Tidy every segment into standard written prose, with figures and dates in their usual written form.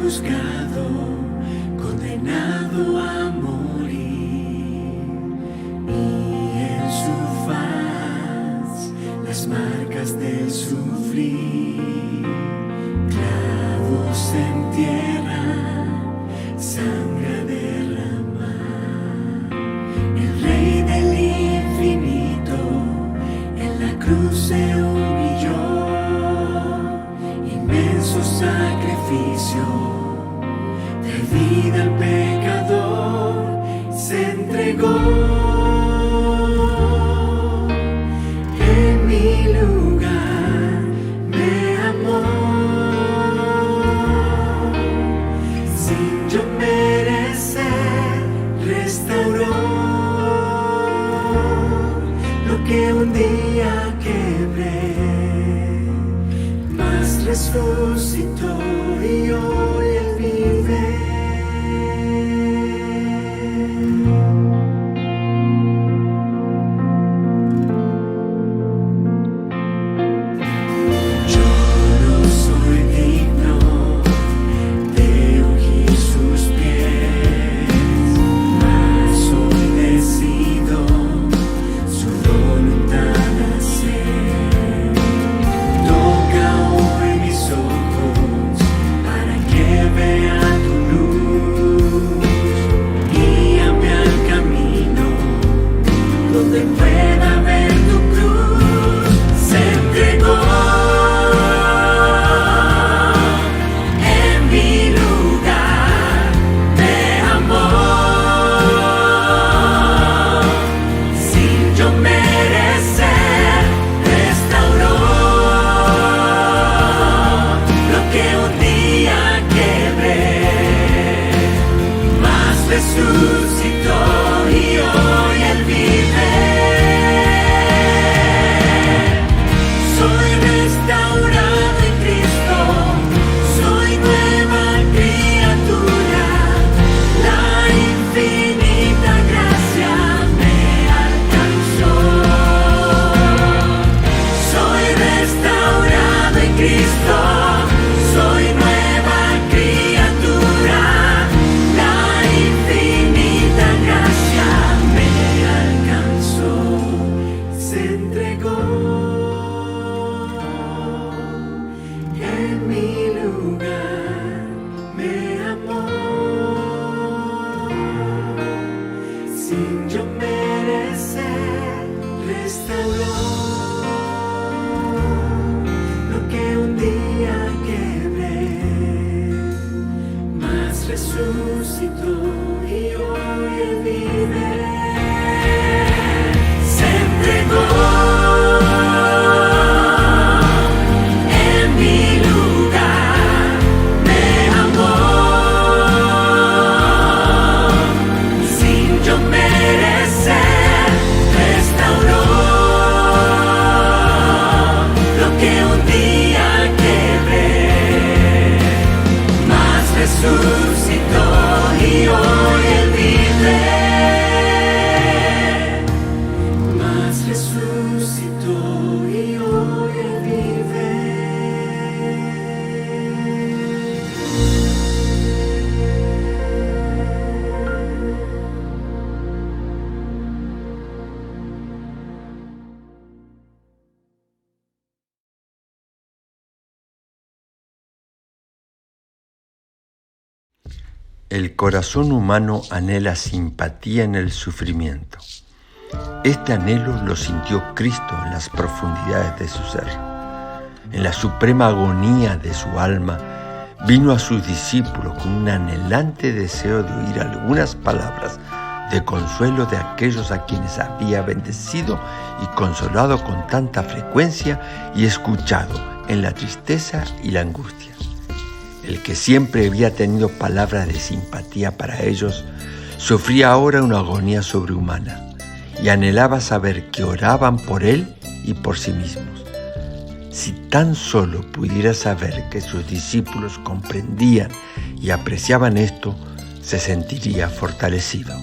juzgado, condenado a morir, y en su faz las marcas del sufrir, clavos en tierra, sangre a derramar. El Rey del infinito en la cruz se humilló, inmenso sacrificio de vida al pecador se entregó. En mi lugar me amó, sin yo merecer restauró lo que un día quebré, mas resucitó y hoy Él vive. Yo no soy digno de ungir sus pies, mas hoy decido su voluntad hacer. Toca hoy mis ojos para que vea tu luz, guíame al camino donde pueda ver tu cruz. Se entregó en mi lugar, me amó, sin yo merecer restauró lo que un día quebré, mas resucitó y hoy Él vive. Soy restaurado en Cristo, soy nueva criatura, la infinita gracia me alcanzó. Soy restaurado en Cristo, soy nueva criatura, la infinita gracia me alcanzó. Se entregó en mi lugar, me amó, sin yo merecer restauró lo que un día quebré, mas resucitó y hoy Él vive. Se entregó en mi lugar, me amó, sin yo merecer restauró lo que un día quebré, mas resucitó y hoy Él vive. Mas resucitó y hoy Él vive. El corazón humano anhela simpatía en el sufrimiento. Este anhelo lo sintió Cristo en las profundidades de su ser. En la suprema agonía de su alma, vino a sus discípulos con un anhelante deseo de oír algunas palabras de consuelo de aquellos a quienes había bendecido y consolado con tanta frecuencia y escuchado en la tristeza y la angustia. El que siempre había tenido palabras de simpatía para ellos, sufría ahora una agonía sobrehumana y anhelaba saber que oraban por él y por sí mismos. Si tan solo pudiera saber que sus discípulos comprendían y apreciaban esto, se sentiría fortalecido.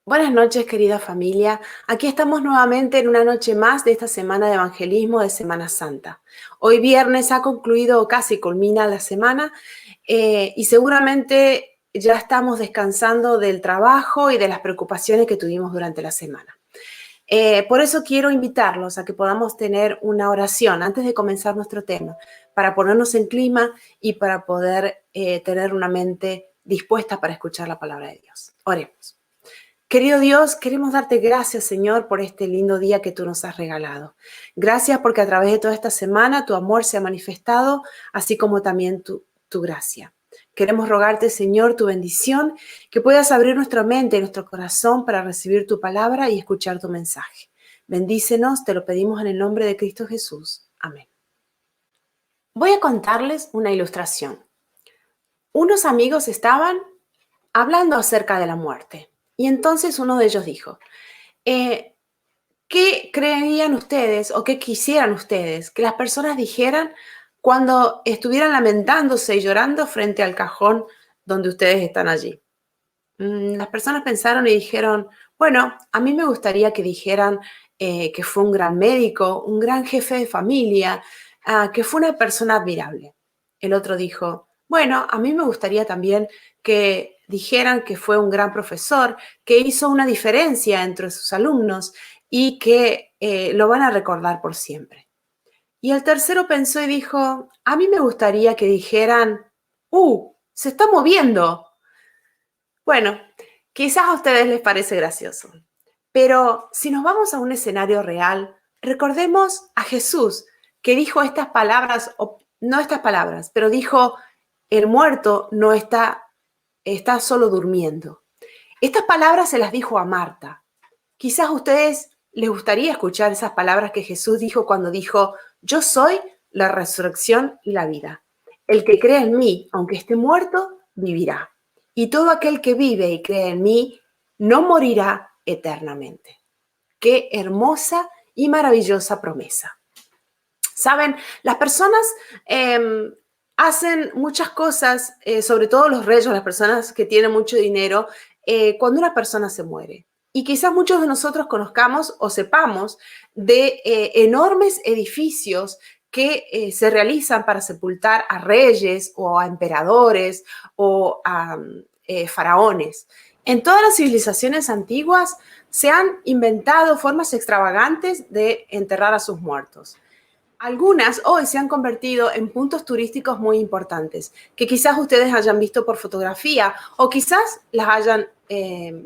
Buenas noches, querida familia. Aquí estamos nuevamente en una noche más de esta semana de evangelismo de Semana Santa. Hoy viernes ha concluido o casi culmina la semana y seguramente ya estamos descansando del trabajo y de las preocupaciones que tuvimos durante la semana. Por eso quiero invitarlos a que podamos tener una oración antes de comenzar nuestro tema, para ponernos en clima y para poder tener una mente dispuesta para escuchar la palabra de Dios. Oremos. Querido Dios, queremos darte gracias, Señor, por este lindo día que tú nos has regalado. Gracias porque a través de toda esta semana tu amor se ha manifestado, así como también tu gracia. Queremos rogarte, Señor, tu bendición, que puedas abrir nuestra mente y nuestro corazón para recibir tu palabra y escuchar tu mensaje. Bendícenos, te lo pedimos en el nombre de Cristo Jesús. Amén. Voy a contarles una ilustración. Unos amigos estaban hablando acerca de la muerte. Y entonces uno de ellos dijo, ¿qué creerían ustedes o qué quisieran ustedes que las personas dijeran cuando estuvieran lamentándose y llorando frente al cajón donde ustedes están allí? Las personas pensaron y dijeron, bueno, a mí me gustaría que dijeran que fue un gran médico, un gran jefe de familia, que fue una persona admirable. El otro dijo, bueno, a mí me gustaría también que dijeran que fue un gran profesor, que hizo una diferencia entre sus alumnos y que lo van a recordar por siempre. Y el tercero pensó y dijo, a mí me gustaría que dijeran, se está moviendo. Bueno, quizás a ustedes les parece gracioso, pero si nos vamos a un escenario real, recordemos a Jesús que dijo estas palabras, o no estas palabras, pero dijo, el muerto no está solo durmiendo. Estas palabras se las dijo a Marta. Quizás a ustedes les gustaría escuchar esas palabras que Jesús dijo cuando dijo, yo soy la resurrección y la vida. El que cree en mí, aunque esté muerto, vivirá. Y todo aquel que vive y cree en mí, no morirá eternamente. Qué hermosa y maravillosa promesa. Saben, las personas hacen muchas cosas, sobre todo los reyes, las personas que tienen mucho dinero, cuando una persona se muere. Y quizás muchos de nosotros conozcamos o sepamos de enormes edificios que se realizan para sepultar a reyes o a emperadores o a faraones. En todas las civilizaciones antiguas se han inventado formas extravagantes de enterrar a sus muertos. Algunas hoy se han convertido en puntos turísticos muy importantes, que quizás ustedes hayan visto por fotografía o quizás las hayan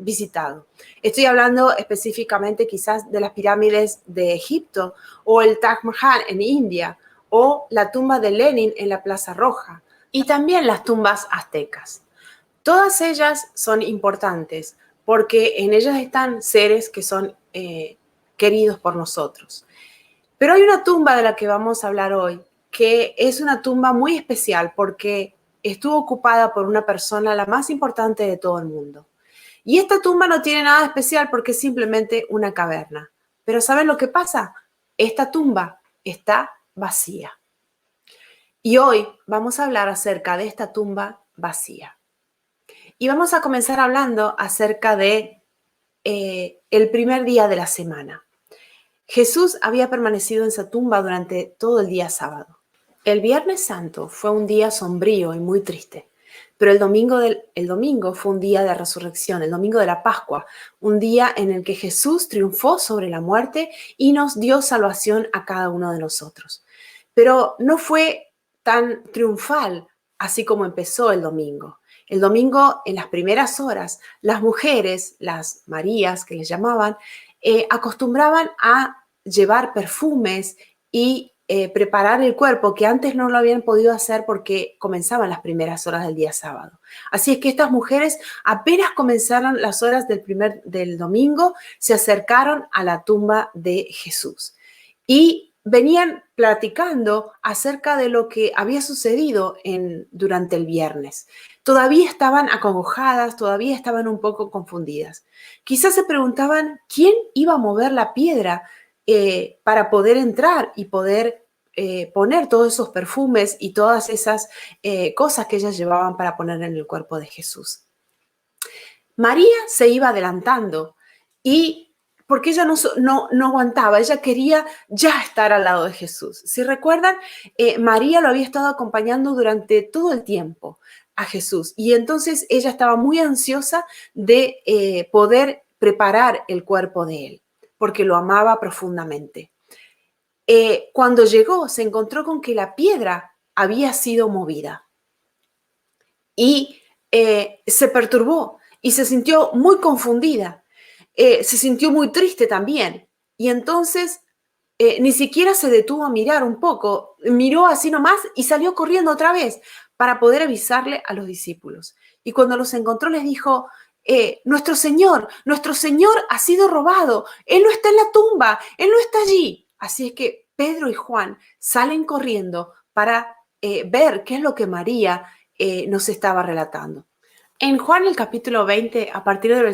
visitado. Estoy hablando específicamente quizás de las pirámides de Egipto o el Taj Mahal en India o la tumba de Lenin en la Plaza Roja y también las tumbas aztecas. Todas ellas son importantes porque en ellas están seres que son queridos por nosotros. Pero hay una tumba de la que vamos a hablar hoy que es una tumba muy especial porque estuvo ocupada por una persona la más importante de todo el mundo. Y esta tumba no tiene nada especial porque es simplemente una caverna. Pero ¿saben lo que pasa? Esta tumba está vacía. Y hoy vamos a hablar acerca de esta tumba vacía. Y vamos a comenzar hablando acerca de el primer día de la semana. Jesús había permanecido en esa tumba durante todo el día sábado. El Viernes Santo fue un día sombrío y muy triste, pero el domingo fue un día de resurrección, el domingo de la Pascua, un día en el que Jesús triunfó sobre la muerte y nos dio salvación a cada uno de nosotros. Pero no fue tan triunfal así como empezó el domingo. El domingo, en las primeras horas, las mujeres, las Marías que les llamaban, acostumbraban a llevar perfumes y preparar el cuerpo, que antes no lo habían podido hacer porque comenzaban las primeras horas del día sábado. Así es que estas mujeres, apenas comenzaron las horas del domingo, se acercaron a la tumba de Jesús y venían platicando acerca de lo que había sucedido durante el viernes. Todavía estaban acongojadas, todavía estaban un poco confundidas. Quizás se preguntaban quién iba a mover la piedra para poder entrar y poder poner todos esos perfumes y todas esas cosas que ellas llevaban para poner en el cuerpo de Jesús. María se iba adelantando y porque ella no aguantaba, ella quería ya estar al lado de Jesús. Si recuerdan, María lo había estado acompañando durante todo el tiempo a Jesús y entonces ella estaba muy ansiosa de poder preparar el cuerpo de él, porque lo amaba profundamente. Cuando llegó, se encontró con que la piedra había sido movida y se perturbó y se sintió muy confundida. Se sintió muy triste también. Y entonces ni siquiera se detuvo a mirar un poco, miró así nomás y salió corriendo otra vez para poder avisarle a los discípulos. Y cuando los encontró les dijo, nuestro Señor ha sido robado, Él no está en la tumba, Él no está allí. Así es que Pedro y Juan salen corriendo para ver qué es lo que María nos estaba relatando. En Juan el capítulo 20, a partir del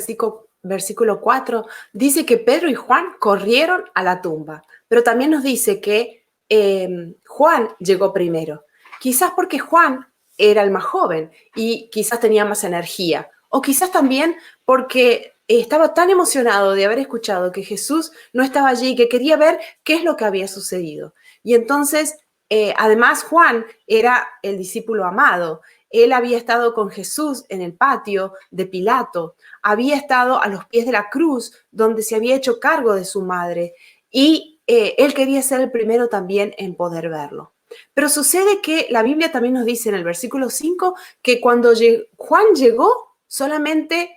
versículo 4, dice que Pedro y Juan corrieron a la tumba, pero también nos dice que Juan llegó primero. Quizás porque Juan era el más joven y quizás tenía más energía, o quizás también porque estaba tan emocionado de haber escuchado que Jesús no estaba allí, que quería ver qué es lo que había sucedido. Y entonces, además, Juan era el discípulo amado. Él había estado con Jesús en el patio de Pilato, había estado a los pies de la cruz donde se había hecho cargo de su madre y él quería ser el primero también en poder verlo. Pero sucede que la Biblia también nos dice en el versículo 5 que cuando Juan llegó, solamente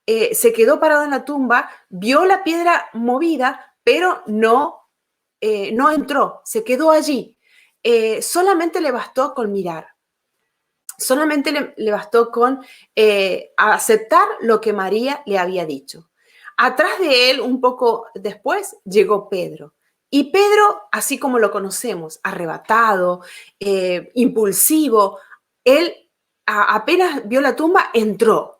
se quedó parado en la tumba, vio la piedra movida, pero no entró, se quedó allí. Solamente le bastó con mirar. Solamente le bastó con aceptar lo que María le había dicho. Atrás de él, un poco después, llegó Pedro. Y Pedro, así como lo conocemos, arrebatado, impulsivo, él apenas vio la tumba, entró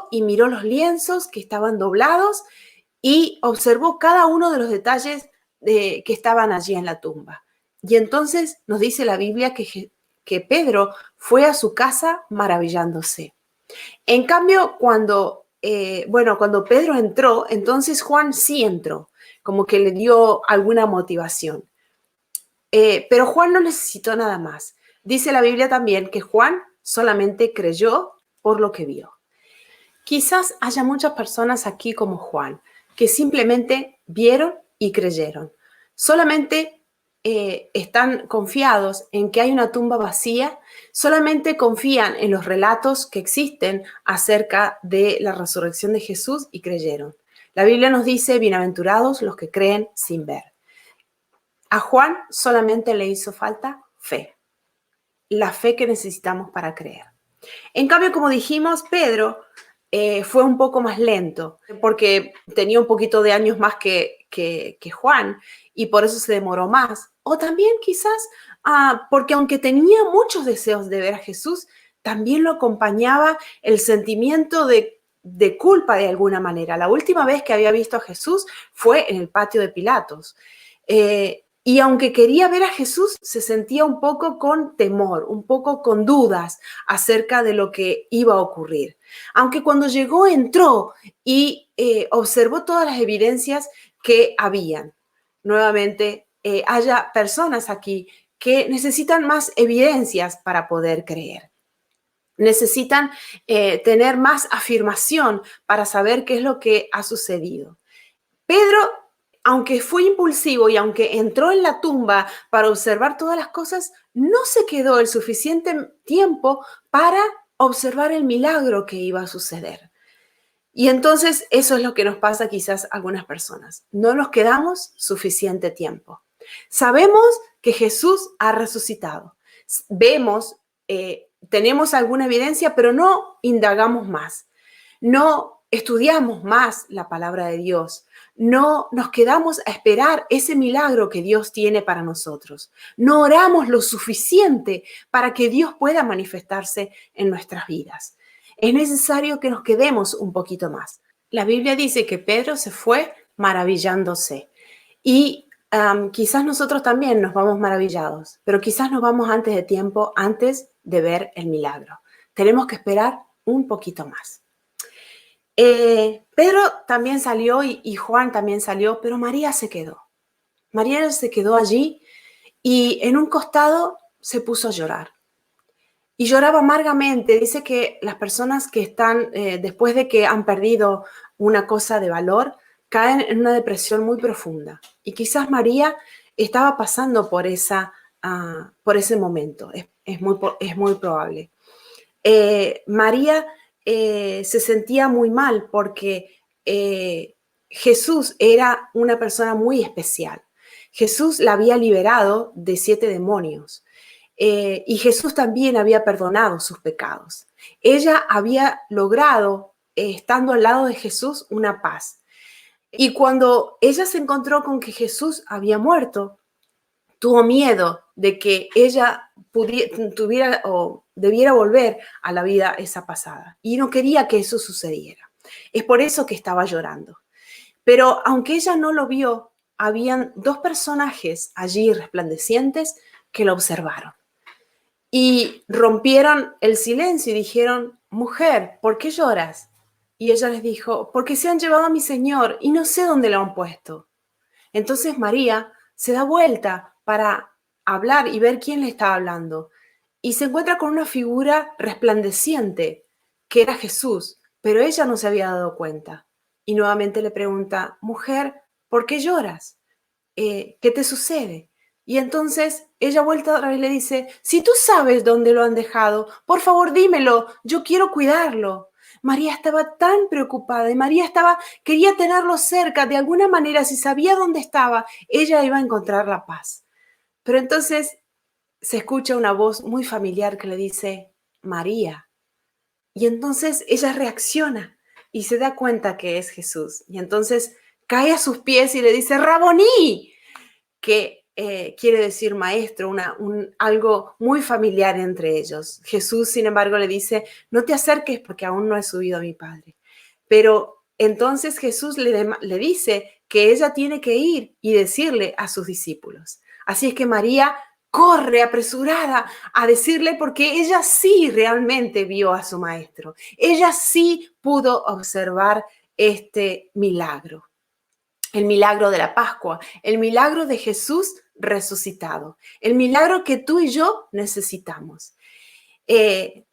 y miró los lienzos que estaban doblados y observó cada uno de los detalles que estaban allí en la tumba. Y entonces nos dice la Biblia que Pedro fue a su casa maravillándose. En cambio, cuando Pedro entró, entonces Juan sí entró, como que le dio alguna motivación. Pero Juan no necesitó nada más. Dice la Biblia también que Juan solamente creyó por lo que vio. Quizás haya muchas personas aquí como Juan, que simplemente vieron y creyeron. Solamente están confiados en que hay una tumba vacía, solamente confían en los relatos que existen acerca de la resurrección de Jesús y creyeron. La Biblia nos dice, bienaventurados los que creen sin ver. A Juan solamente le hizo falta fe, la fe que necesitamos para creer. En cambio, como dijimos, Pedro fue un poco más lento porque tenía un poquito de años más que Juan y por eso se demoró más. O también quizás porque aunque tenía muchos deseos de ver a Jesús, también lo acompañaba el sentimiento de culpa de alguna manera. La última vez que había visto a Jesús fue en el patio de Pilatos. Y aunque quería ver a Jesús, se sentía un poco con temor, un poco con dudas acerca de lo que iba a ocurrir. Aunque cuando llegó, entró y observó todas las evidencias que habían. Nuevamente, haya personas aquí que necesitan más evidencias para poder creer. Necesitan tener más afirmación para saber qué es lo que ha sucedido. Pedro, aunque fue impulsivo y aunque entró en la tumba para observar todas las cosas, no se quedó el suficiente tiempo para observar el milagro que iba a suceder. Y entonces eso es lo que nos pasa quizás a algunas personas. No nos quedamos suficiente tiempo. Sabemos que Jesús ha resucitado. Vemos, tenemos alguna evidencia, pero no indagamos más. No estudiamos más la palabra de Dios. No nos quedamos a esperar ese milagro que Dios tiene para nosotros. No oramos lo suficiente para que Dios pueda manifestarse en nuestras vidas. Es necesario que nos quedemos un poquito más. La Biblia dice que Pedro se fue maravillándose y quizás nosotros también nos vamos maravillados, pero quizás nos vamos antes de tiempo, antes de ver el milagro. Tenemos que esperar un poquito más. Pedro también salió y Juan también salió, pero María se quedó. María se quedó allí y en un costado se puso a llorar. Y lloraba amargamente. Dice que las personas que están, después de que han perdido una cosa de valor, caen en una depresión muy profunda. Y quizás María estaba pasando por ese momento. Es muy probable. María se sentía muy mal porque Jesús era una persona muy especial. Jesús la había liberado de 7 demonios. Y Jesús también había perdonado sus pecados. Ella había logrado, estando al lado de Jesús, una paz. Y cuando ella se encontró con que Jesús había muerto, tuvo miedo de que ella tuviera o debiera volver a la vida esa pasada. Y no quería que eso sucediera. Es por eso que estaba llorando. Pero aunque ella no lo vio, habían 2 personajes allí resplandecientes que lo observaron. Y rompieron el silencio y dijeron, mujer, ¿por qué lloras? Y ella les dijo, porque se han llevado a mi Señor y no sé dónde lo han puesto. Entonces María se da vuelta para hablar y ver quién le estaba hablando. Y se encuentra con una figura resplandeciente, que era Jesús, pero ella no se había dado cuenta. Y nuevamente le pregunta, mujer, ¿por qué lloras? ¿Qué te sucede? Y entonces ella vuelta otra vez y le dice, si tú sabes dónde lo han dejado, por favor dímelo, yo quiero cuidarlo. María estaba tan preocupada y quería tenerlo cerca, de alguna manera, si sabía dónde estaba, ella iba a encontrar la paz. Pero entonces se escucha una voz muy familiar que le dice, María. Y entonces ella reacciona y se da cuenta que es Jesús. Y entonces cae a sus pies y le dice, Raboní, que quiere decir maestro, algo muy familiar entre ellos. Jesús, sin embargo, le dice, no te acerques porque aún no he subido a mi Padre. Pero entonces Jesús le dice que ella tiene que ir y decirle a sus discípulos. Así es que María corre apresurada a decirle porque ella sí realmente vio a su maestro. Ella sí pudo observar este milagro. El milagro de la Pascua, el milagro de Jesús resucitado, el milagro que tú y yo necesitamos.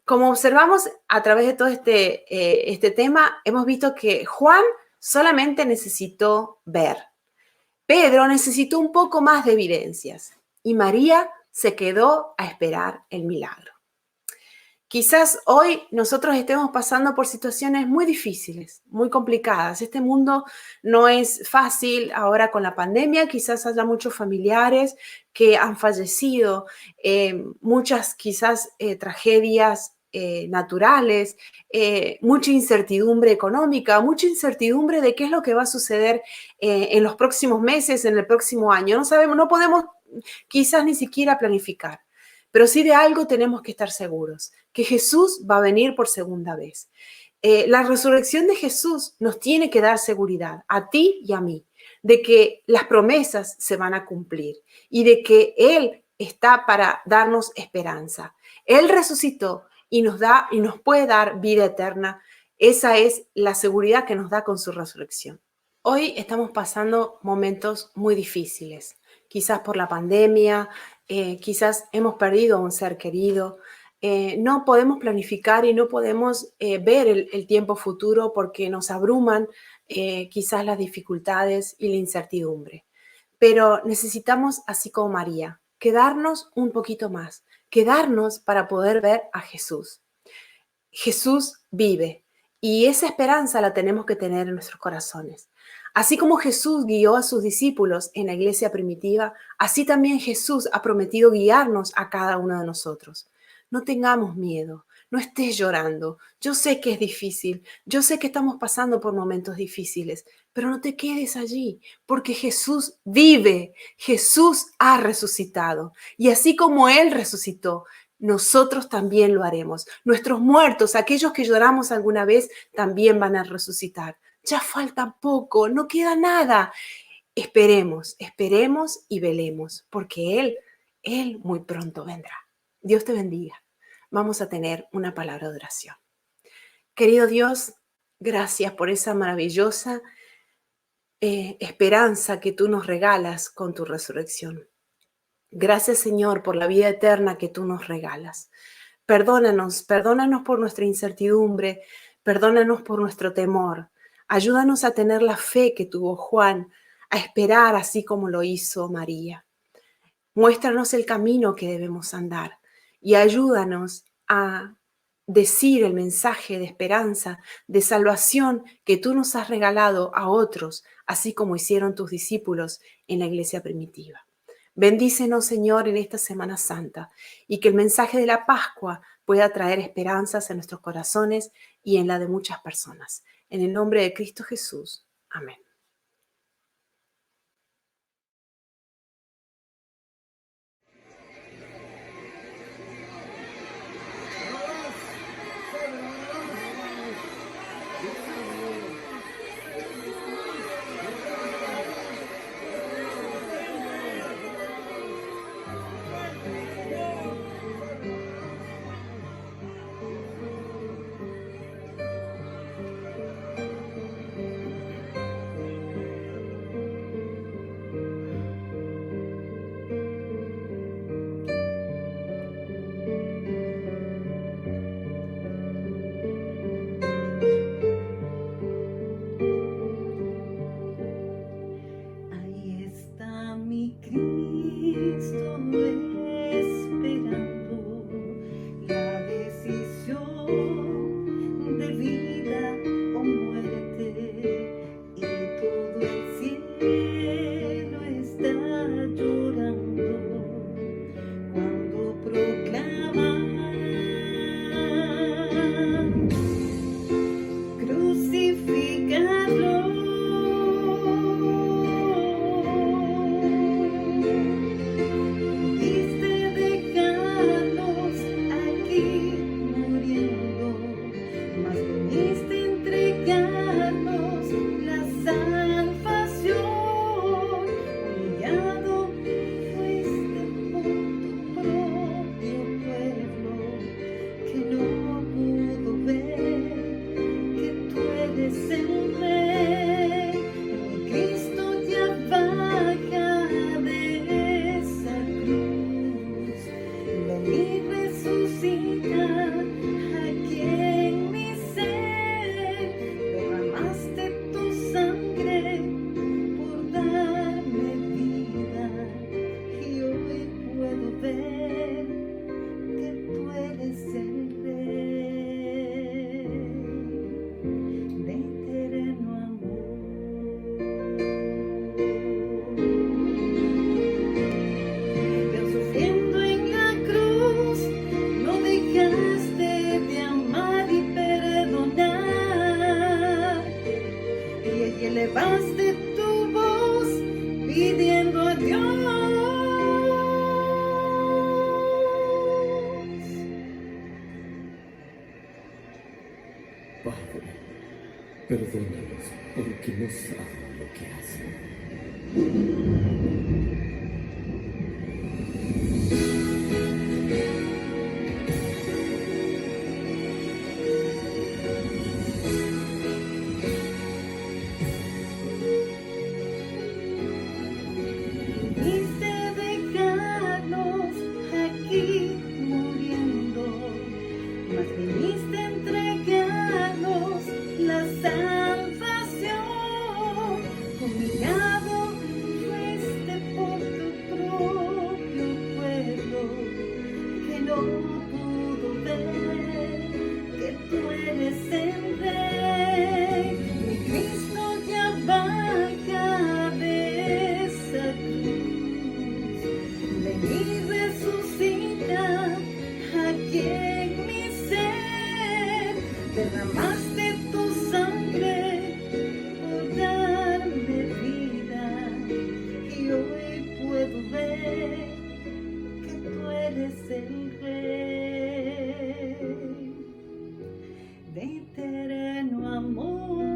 Como observamos a través de todo este tema, hemos visto que Juan solamente necesitó ver. Pedro necesitó un poco más de evidencias y María se quedó a esperar el milagro. Quizás hoy nosotros estemos pasando por situaciones muy difíciles, muy complicadas. Este mundo no es fácil ahora con la pandemia. Quizás haya muchos familiares que han fallecido, muchas quizás tragedias naturales, mucha incertidumbre económica, mucha incertidumbre de qué es lo que va a suceder en los próximos meses, en el próximo año. No sabemos, no podemos quizás ni siquiera planificar. Pero sí de algo tenemos que estar seguros, que Jesús va a venir por segunda vez. La resurrección de Jesús nos tiene que dar seguridad, a ti y a mí, de que las promesas se van a cumplir y de que Él está para darnos esperanza. Él resucitó y nos puede dar vida eterna. Esa es la seguridad que nos da con su resurrección. Hoy estamos pasando momentos muy difíciles, quizás por la pandemia, quizás hemos perdido a un ser querido, no podemos planificar y no podemos ver el tiempo futuro porque nos abruman quizás las dificultades y la incertidumbre. Pero necesitamos, así como María, quedarnos un poquito más, quedarnos para poder ver a Jesús. Jesús vive y esa esperanza la tenemos que tener en nuestros corazones. Así como Jesús guió a sus discípulos en la iglesia primitiva, así también Jesús ha prometido guiarnos a cada uno de nosotros. No tengamos miedo, no estés llorando. Yo sé que es difícil, yo sé que estamos pasando por momentos difíciles, pero no te quedes allí, porque Jesús vive, Jesús ha resucitado. Y así como Él resucitó, nosotros también lo haremos. Nuestros muertos, aquellos que lloramos alguna vez, también van a resucitar. Ya falta poco, no queda nada. Esperemos y velemos, porque Él muy pronto vendrá. Dios te bendiga. Vamos a tener una palabra de oración. Querido Dios, Gracias por esa maravillosa esperanza que tú nos regalas con tu resurrección. Gracias, Señor, por la vida eterna que tú nos regalas. Perdónanos por nuestra incertidumbre, perdónanos por nuestro temor. Ayúdanos a tener la fe que tuvo Juan, a esperar así como lo hizo María. Muéstranos el camino que debemos andar y ayúdanos a decir el mensaje de esperanza, de salvación que tú nos has regalado a otros, así como hicieron tus discípulos en la iglesia primitiva. Bendícenos, Señor, en esta Semana Santa y que el mensaje de la Pascua pueda traer esperanzas en nuestros corazones y en la de muchas personas. En el nombre de Cristo Jesús. Amén. Ahí está mi Cristo esperando la decisión de vida o muerte, y todo el cielo está llorando cuando proclama: crucificado. Elevaste tu voz pidiendo a Dios. Padre, perdónalos porque no saben lo que hacen. Viniste a entregarnos la salvación. Humillado fuiste por tu propio pueblo, que no pudo ver que tú eres el Rey. Mi Cristo ya baja de esa cruz. Ven y resucita aquí en mi ser. Derramaste tu sangre por darme vida, y hoy puedo ver que tú eres el Rey de eterno amor.